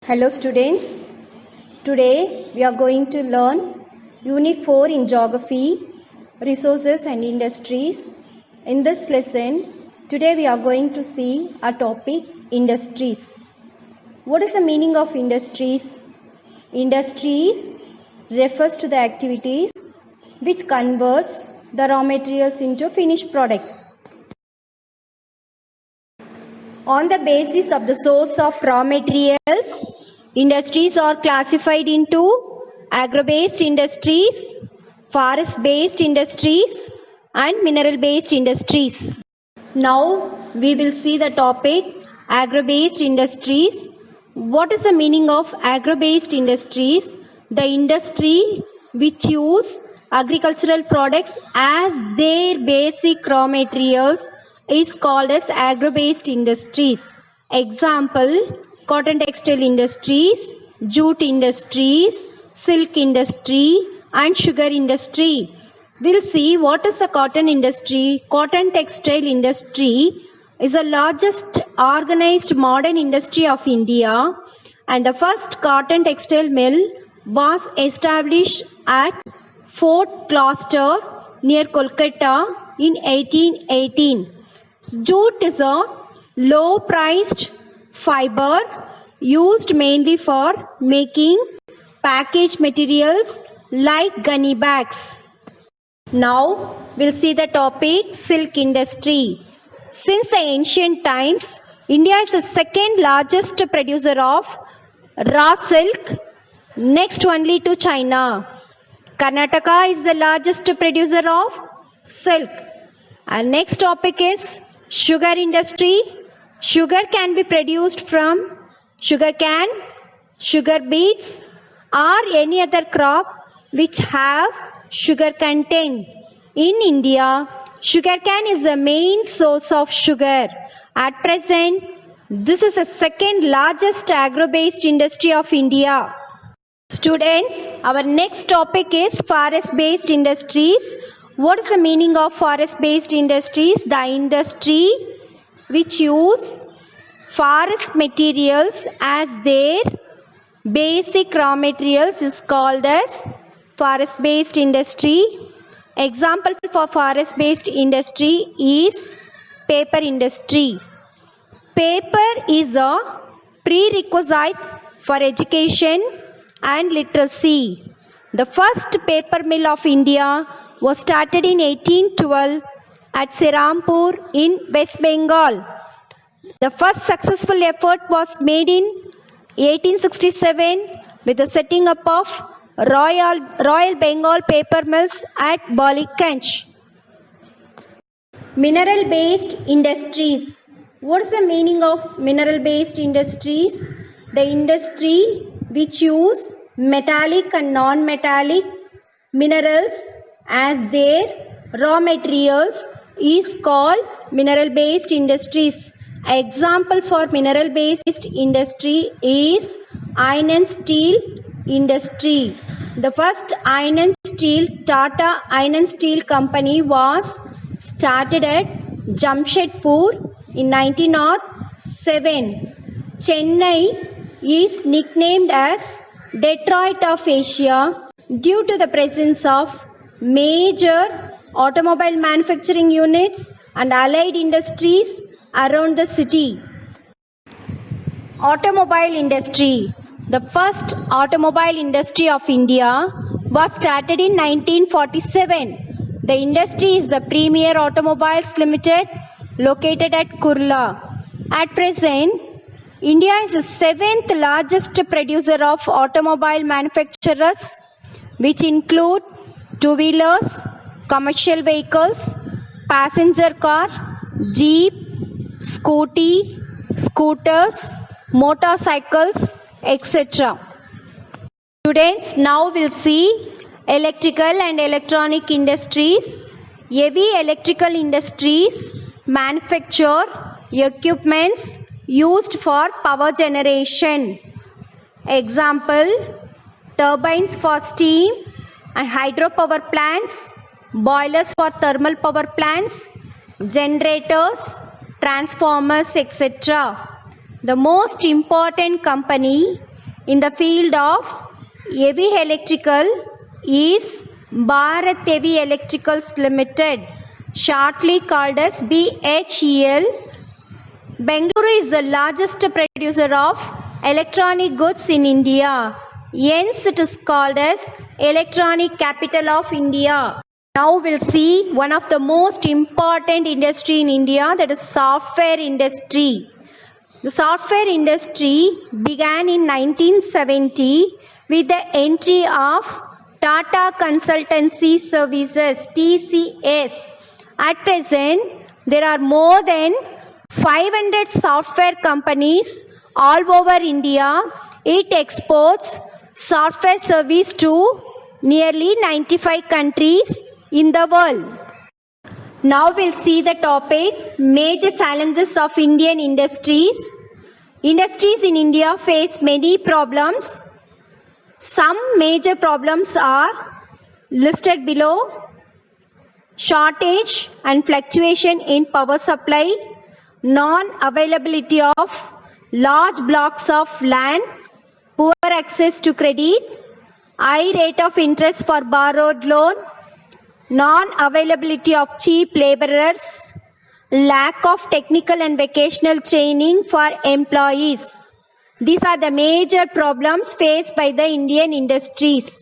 Hello students, today we are going to learn Unit 4 in Geography, Resources and Industries. In this lesson, today we are going to see a topic, industries. What is the meaning of industries? Industries refers to the activities which converts the raw materials into finished products. On the basis of the source of raw materials, industries are classified into agro-based industries, forest-based industries, and mineral-based industries. Now we will see the topic agro-based industries. What is the meaning of agro-based industries? The industry which use agricultural products as their basic raw materials is called as agro-based industries. Example, cotton textile industries, jute industries, silk industry, and sugar industry. We'll see what is the cotton industry. Cotton textile industry is the largest organized modern industry of India, and the first cotton textile mill was established at Fort Gloucester near Kolkata in 1818. Jute is a low-priced fiber used mainly for making packaged materials like gunny bags. Now we'll see the topic silk industry. Since the ancient times, India is the second largest producer of raw silk, next only to China. Karnataka is the largest producer of silk. And next topic is sugar industry. Sugar can be produced from sugar cane, sugar beets, or any other crop which have sugar content. In India, sugar cane is the main source of sugar. At present, this is the second largest agro-based industry of India. Students, our next topic is forest-based industries. What is the meaning of forest-based industries? The industry which use forest materials as their basic raw materials is called as forest-based industry. Example for forest-based industry is paper industry. Paper is a prerequisite for education and literacy. The first paper mill of India was started in 1812 at Serampur in West Bengal. The first successful effort was made in 1867 with the setting up of Royal Bengal paper mills at Ballygunge. Mineral-based industries. What is the meaning of mineral-based industries? The industry which use metallic and non-metallic minerals as their raw materials is called mineral-based industries. Example for mineral-based industry is iron and steel industry. The first iron and steel, Tata Iron and Steel Company, was started at Jamshedpur in 1907. Chennai is nicknamed as Detroit of Asia due to the presence of major automobile manufacturing units and allied industries around the city. Automobile industry. The first automobile industry of India was started in 1947. The industry is the Premier Automobiles Limited located at Kurla. At present, India is the 7th largest producer of automobile manufacturers, which include two-wheelers, commercial vehicles, passenger car, jeep, scooty, scooters, motorcycles, etc. Students, now we'll see electrical and electronic industries. Heavy electrical industries manufacture equipments used for power generation. Example, turbines for steam and hydropower plants, boilers for thermal power plants, generators, transformers, etc. The most important company in the field of heavy electrical is Bharat Heavy Electricals Limited, shortly called as BHEL. Bengaluru is the largest producer of electronic goods in India. Hence, it is called as Electronic Capital of India. Now we'll see one of the most important industry in India, that is software industry. The software industry began in 1970 with the entry of Tata Consultancy Services, TCS. At present, there are more than 500 software companies all over India. It exports software service to nearly 95 countries in the world. Now we'll see the topic, major challenges of Indian industries. Industries in India face many problems. Some major problems are listed below: shortage and fluctuation in power supply, non-availability of large blocks of land, poor access to credit, high rate of interest for borrowed loan, non-availability of cheap laborers, lack of technical and vocational training for employees. These are the major problems faced by the Indian industries.